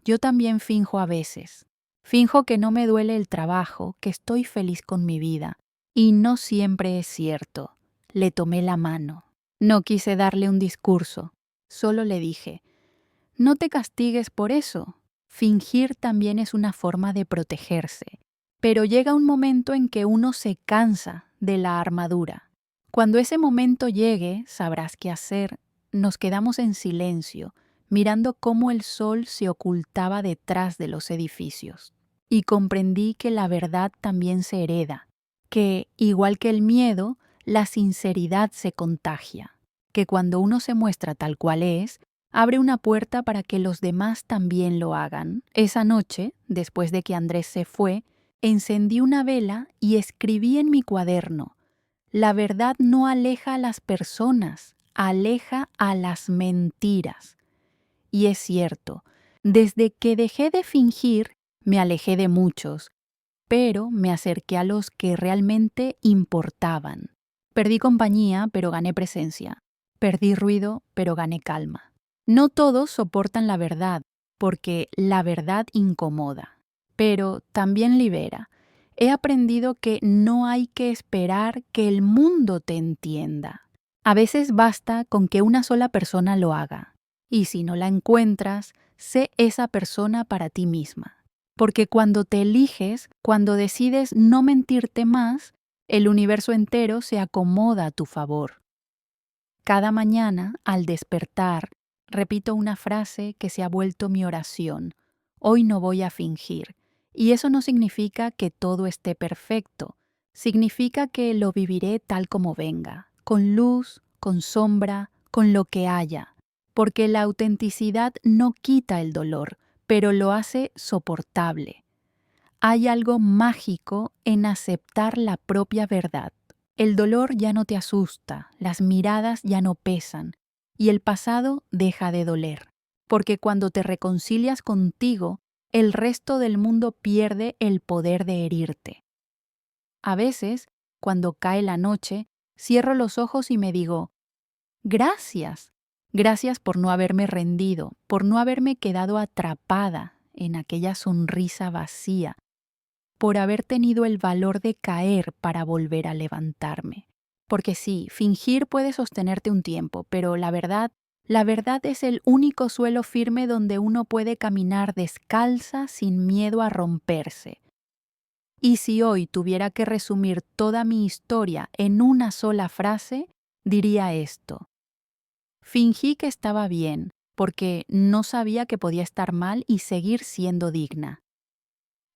«Yo también finjo a veces. Finjo que no me duele el trabajo, que estoy feliz con mi vida. Y no siempre es cierto». Le tomé la mano. No quise darle un discurso. Solo le dije, no te castigues por eso. Fingir también es una forma de protegerse. Pero llega un momento en que uno se cansa de la armadura. Cuando ese momento llegue, sabrás qué hacer. Nos quedamos en silencio, mirando cómo el sol se ocultaba detrás de los edificios. Y comprendí que la verdad también se hereda, que, igual que el miedo, la sinceridad se contagia, que cuando uno se muestra tal cual es, abre una puerta para que los demás también lo hagan. Esa noche, después de que Andrés se fue, encendí una vela y escribí en mi cuaderno: la verdad no aleja a las personas, aleja a las mentiras. Y es cierto, desde que dejé de fingir, me alejé de muchos, pero me acerqué a los que realmente importaban. Perdí compañía, pero gané presencia. Perdí ruido, pero gané calma. No todos soportan la verdad, porque la verdad incomoda, pero también libera. He aprendido que no hay que esperar que el mundo te entienda. A veces basta con que una sola persona lo haga. Y si no la encuentras, sé esa persona para ti misma. Porque cuando te eliges, cuando decides no mentirte más, el universo entero se acomoda a tu favor. Cada mañana, al despertar, repito una frase que se ha vuelto mi oración: hoy no voy a fingir. Y eso no significa que todo esté perfecto. Significa que lo viviré tal como venga, con luz, con sombra, con lo que haya. Porque la autenticidad no quita el dolor, pero lo hace soportable. Hay algo mágico en aceptar la propia verdad. El dolor ya no te asusta, las miradas ya no pesan, y el pasado deja de doler. Porque cuando te reconcilias contigo, el resto del mundo pierde el poder de herirte. A veces, cuando cae la noche, cierro los ojos y me digo: gracias. Gracias por no haberme rendido, por no haberme quedado atrapada en aquella sonrisa vacía, por haber tenido el valor de caer para volver a levantarme. Porque sí, fingir puede sostenerte un tiempo, pero la verdad es el único suelo firme donde uno puede caminar descalza sin miedo a romperse. Y si hoy tuviera que resumir toda mi historia en una sola frase, diría esto: fingí que estaba bien, porque no sabía que podía estar mal y seguir siendo digna.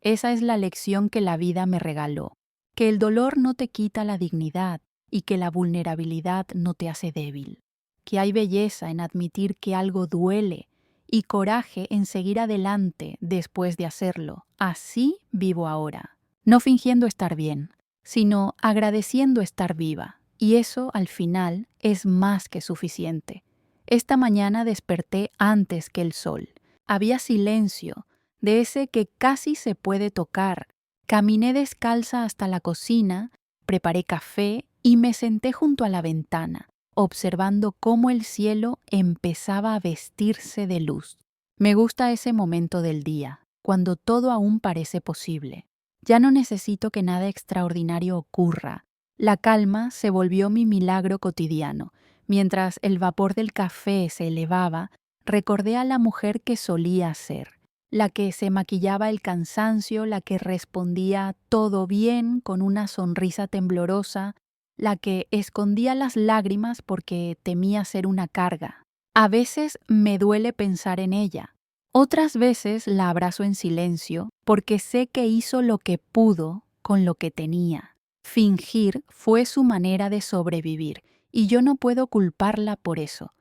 Esa es la lección que la vida me regaló, que el dolor no te quita la dignidad y que la vulnerabilidad no te hace débil, que hay belleza en admitir que algo duele y coraje en seguir adelante después de hacerlo. Así vivo ahora, no fingiendo estar bien, sino agradeciendo estar viva, y eso al final es más que suficiente. Esta mañana desperté antes que el sol. Había silencio, de ese que casi se puede tocar. Caminé descalza hasta la cocina, preparé café y me senté junto a la ventana, observando cómo el cielo empezaba a vestirse de luz. Me gusta ese momento del día, cuando todo aún parece posible. Ya no necesito que nada extraordinario ocurra. La calma se volvió mi milagro cotidiano. Mientras el vapor del café se elevaba, recordé a la mujer que solía ser. La que se maquillaba el cansancio, la que respondía todo bien con una sonrisa temblorosa, la que escondía las lágrimas porque temía ser una carga. A veces me duele pensar en ella. Otras veces la abrazo en silencio porque sé que hizo lo que pudo con lo que tenía. Fingir fue su manera de sobrevivir y yo no puedo culparla por eso.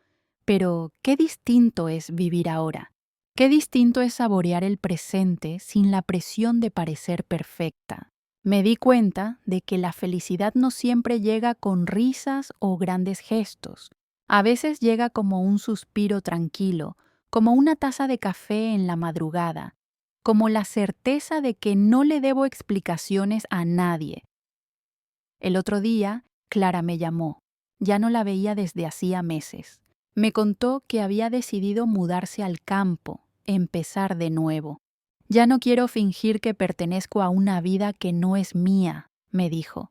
Pero qué distinto es vivir ahora. Qué distinto es saborear el presente sin la presión de parecer perfecta. Me di cuenta de que la felicidad no siempre llega con risas o grandes gestos. A veces llega como un suspiro tranquilo, como una taza de café en la madrugada, como la certeza de que no le debo explicaciones a nadie. El otro día, Clara me llamó. Ya no la veía desde hacía meses. Me contó que había decidido mudarse al campo, empezar de nuevo. Ya no quiero fingir que pertenezco a una vida que no es mía, me dijo.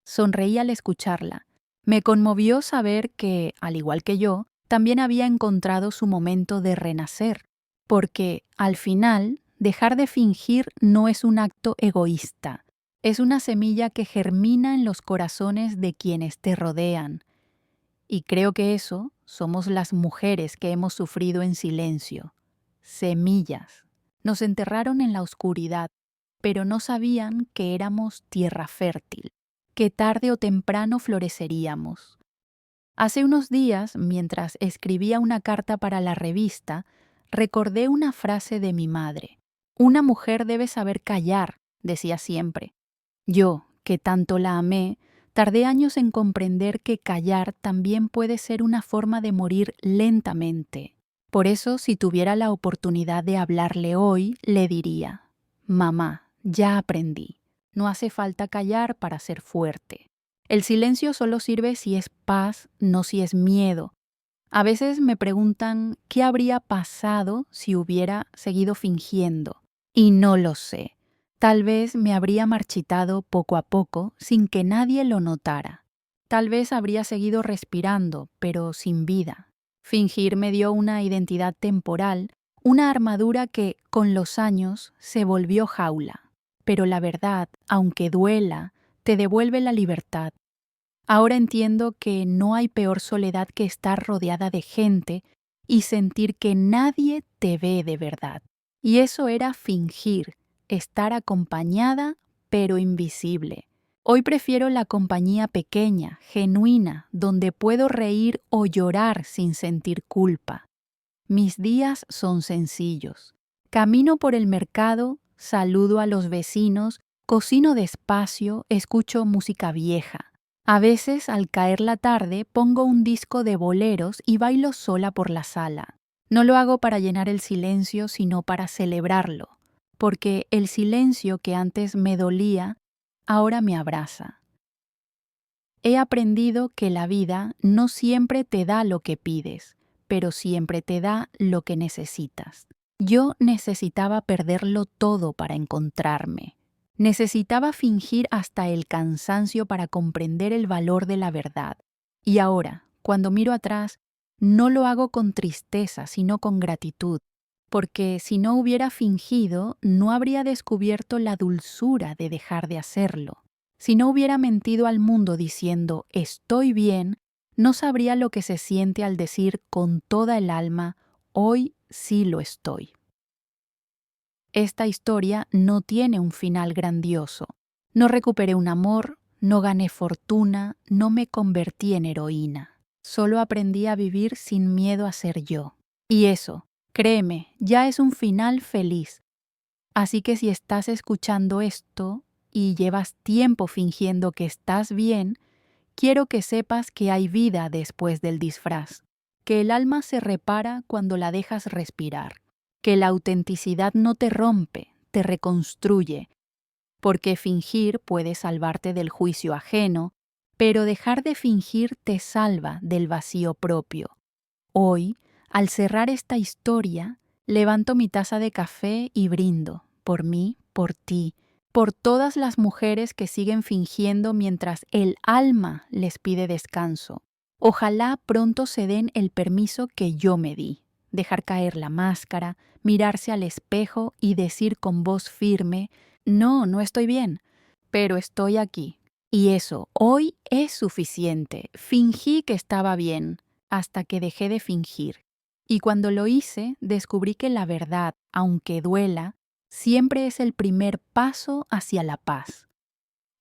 Sonreí al escucharla. Me conmovió saber que, al igual que yo, también había encontrado su momento de renacer, porque, al final, dejar de fingir no es un acto egoísta. Es una semilla que germina en los corazones de quienes te rodean. Y creo que eso somos las mujeres que hemos sufrido en silencio. Semillas. Nos enterraron en la oscuridad, pero no sabían que éramos tierra fértil, que tarde o temprano floreceríamos. Hace unos días, mientras escribía una carta para la revista, recordé una frase de mi madre. Una mujer debe saber callar, decía siempre. Yo, que tanto la amé, tardé años en comprender que callar también puede ser una forma de morir lentamente. Por eso, si tuviera la oportunidad de hablarle hoy, le diría: Mamá, ya aprendí. No hace falta callar para ser fuerte. El silencio solo sirve si es paz, no si es miedo. A veces me preguntan qué habría pasado si hubiera seguido fingiendo. Y no lo sé. Tal vez me habría marchitado poco a poco sin que nadie lo notara. Tal vez habría seguido respirando, pero sin vida. Fingir me dio una identidad temporal, una armadura que, con los años, se volvió jaula. Pero la verdad, aunque duela, te devuelve la libertad. Ahora entiendo que no hay peor soledad que estar rodeada de gente y sentir que nadie te ve de verdad. Y eso era fingir, estar acompañada pero invisible. Hoy prefiero la compañía pequeña, genuina, donde puedo reír o llorar sin sentir culpa. Mis días son sencillos. Camino por el mercado, saludo a los vecinos, cocino despacio, escucho música vieja. A veces, al caer la tarde, pongo un disco de boleros y bailo sola por la sala. No lo hago para llenar el silencio, sino para celebrarlo, porque el silencio que antes me dolía, ahora me abraza. He aprendido que la vida no siempre te da lo que pides, pero siempre te da lo que necesitas. Yo necesitaba perderlo todo para encontrarme. Necesitaba fingir hasta el cansancio para comprender el valor de la verdad. Y ahora, cuando miro atrás, no lo hago con tristeza, sino con gratitud, porque si no hubiera fingido, no habría descubierto la dulzura de dejar de hacerlo. Si no hubiera mentido al mundo diciendo estoy bien, no sabría lo que se siente al decir con toda el alma hoy sí lo estoy. Esta historia no tiene un final grandioso. No recuperé un amor, no gané fortuna, no me convertí en heroína. Solo aprendí a vivir sin miedo a ser yo. Y eso, créeme, ya es un final feliz. Así que si estás escuchando esto y llevas tiempo fingiendo que estás bien, quiero que sepas que hay vida después del disfraz, que el alma se repara cuando la dejas respirar, que la autenticidad no te rompe, te reconstruye, porque fingir puede salvarte del juicio ajeno, pero dejar de fingir te salva del vacío propio. Hoy, al cerrar esta historia, levanto mi taza de café y brindo, por mí, por ti, por todas las mujeres que siguen fingiendo mientras el alma les pide descanso. Ojalá pronto se den el permiso que yo me di, dejar caer la máscara, mirarse al espejo y decir con voz firme, no estoy bien, pero estoy aquí. Y eso, hoy es suficiente. Fingí que estaba bien, hasta que dejé de fingir. Y cuando lo hice, descubrí que la verdad, aunque duela, siempre es el primer paso hacia la paz.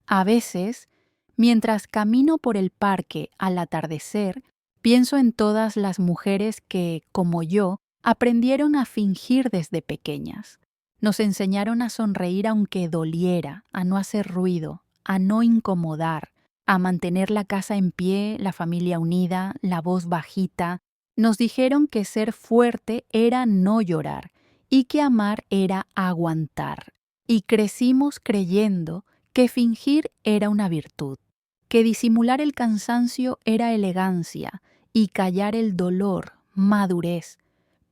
A veces, mientras camino por el parque al atardecer, pienso en todas las mujeres que, como yo, aprendieron a fingir desde pequeñas. Nos enseñaron a sonreír aunque doliera, a no hacer ruido, a no incomodar, a mantener la casa en pie, la familia unida, la voz bajita. Nos dijeron que ser fuerte era no llorar y que amar era aguantar. Y crecimos creyendo que fingir era una virtud, que disimular el cansancio era elegancia y callar el dolor, madurez.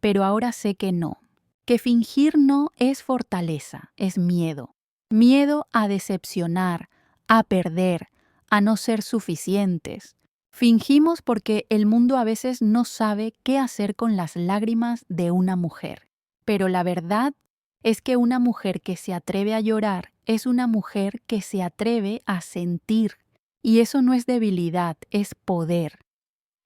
Pero ahora sé que no, que fingir no es fortaleza, es miedo. Miedo a decepcionar, a perder, a no ser suficientes. Fingimos porque el mundo a veces no sabe qué hacer con las lágrimas de una mujer. Pero la verdad es que una mujer que se atreve a llorar es una mujer que se atreve a sentir. Y eso no es debilidad, es poder.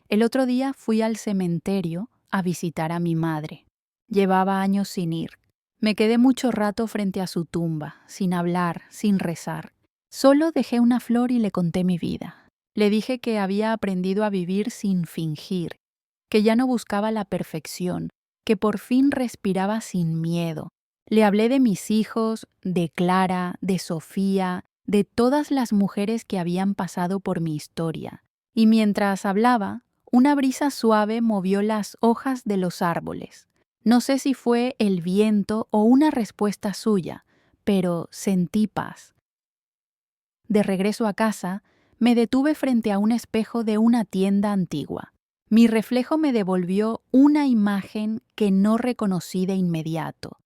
El otro día fui al cementerio a visitar a mi madre. Llevaba años sin ir. Me quedé mucho rato frente a su tumba, sin hablar, sin rezar. Solo dejé una flor y le conté mi vida. Le dije que había aprendido a vivir sin fingir, que ya no buscaba la perfección, que por fin respiraba sin miedo. Le hablé de mis hijos, de Clara, de Sofía, de todas las mujeres que habían pasado por mi historia. Y mientras hablaba, una brisa suave movió las hojas de los árboles. No sé si fue el viento o una respuesta suya, pero sentí paz. De regreso a casa, me detuve frente a un espejo de una tienda antigua. Mi reflejo me devolvió una imagen que no reconocí de inmediato.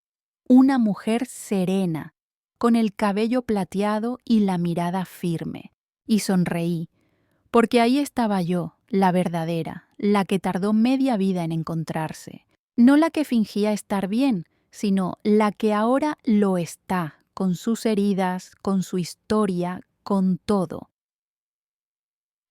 Una mujer serena, con el cabello plateado y la mirada firme. Y sonreí, porque ahí estaba yo, la verdadera, la que tardó media vida en encontrarse. No la que fingía estar bien, sino la que ahora lo está, con sus heridas, con su historia, con todo.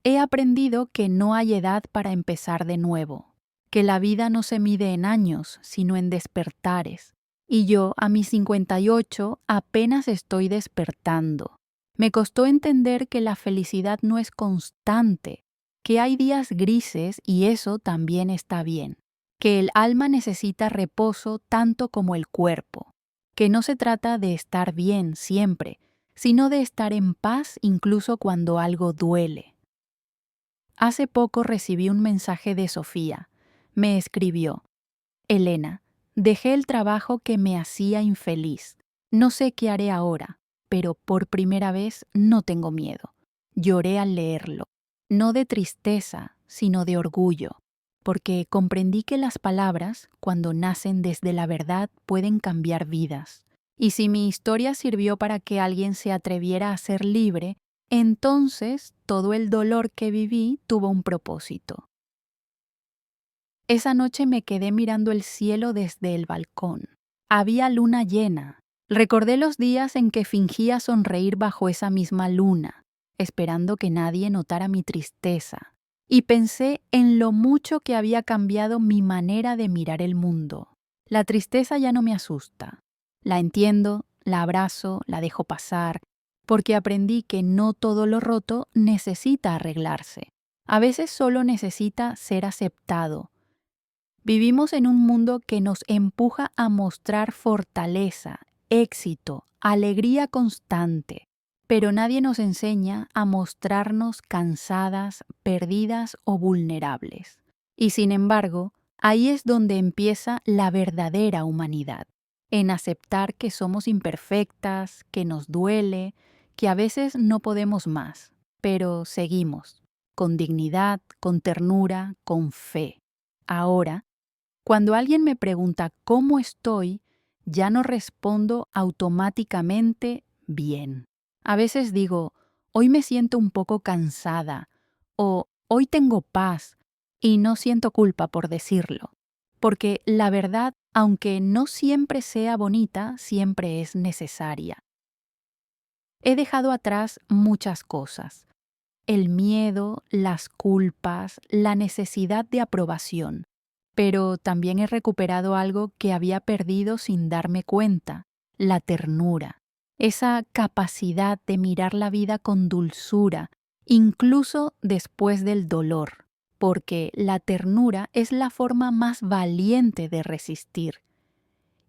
He aprendido que no hay edad para empezar de nuevo, que la vida no se mide en años, sino en despertares. Y yo, a mis 58, apenas estoy despertando. Me costó entender que la felicidad no es constante, que hay días grises y eso también está bien, que el alma necesita reposo tanto como el cuerpo, que no se trata de estar bien siempre, sino de estar en paz incluso cuando algo duele. Hace poco recibí un mensaje de Sofía. Me escribió: Elena, dejé el trabajo que me hacía infeliz. No sé qué haré ahora, pero por primera vez no tengo miedo. Lloré al leerlo, no de tristeza, sino de orgullo, porque comprendí que las palabras, cuando nacen desde la verdad, pueden cambiar vidas. Y si mi historia sirvió para que alguien se atreviera a ser libre, entonces todo el dolor que viví tuvo un propósito. Esa noche me quedé mirando el cielo desde el balcón. Había luna llena. Recordé los días en que fingía sonreír bajo esa misma luna, esperando que nadie notara mi tristeza. Y pensé en lo mucho que había cambiado mi manera de mirar el mundo. La tristeza ya no me asusta. La entiendo, la abrazo, la dejo pasar, porque aprendí que no todo lo roto necesita arreglarse. A veces solo necesita ser aceptado. Vivimos en un mundo que nos empuja a mostrar fortaleza, éxito, alegría constante, pero nadie nos enseña a mostrarnos cansadas, perdidas o vulnerables. Y sin embargo, ahí es donde empieza la verdadera humanidad, en aceptar que somos imperfectas, que nos duele, que a veces no podemos más, pero seguimos, con dignidad, con ternura, con fe. Ahora, cuando alguien me pregunta cómo estoy, ya no respondo automáticamente bien. A veces digo, hoy me siento un poco cansada o hoy tengo paz y no siento culpa por decirlo, porque la verdad, aunque no siempre sea bonita, siempre es necesaria. He dejado atrás muchas cosas: el miedo, las culpas, la necesidad de aprobación. Pero también he recuperado algo que había perdido sin darme cuenta: la ternura, esa capacidad de mirar la vida con dulzura, incluso después del dolor, porque la ternura es la forma más valiente de resistir.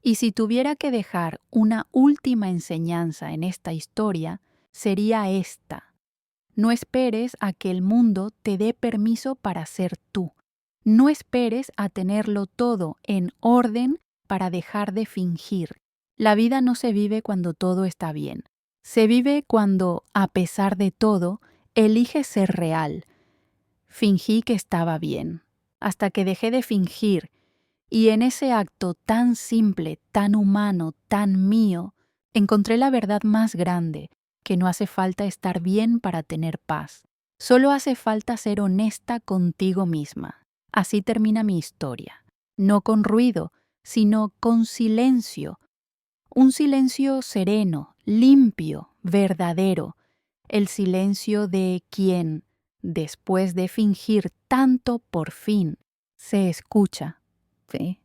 Y si tuviera que dejar una última enseñanza en esta historia, sería esta: no esperes a que el mundo te dé permiso para ser tú. No esperes a tenerlo todo en orden para dejar de fingir. La vida no se vive cuando todo está bien. Se vive cuando, a pesar de todo, eliges ser real. Fingí que estaba bien, hasta que dejé de fingir, y en ese acto tan simple, tan humano, tan mío, encontré la verdad más grande: que no hace falta estar bien para tener paz. Solo hace falta ser honesta contigo misma. Así termina mi historia. No con ruido, sino con silencio. Un silencio sereno, limpio, verdadero, el silencio de quien, después de fingir tanto, por fin, se escucha. ¿Sí?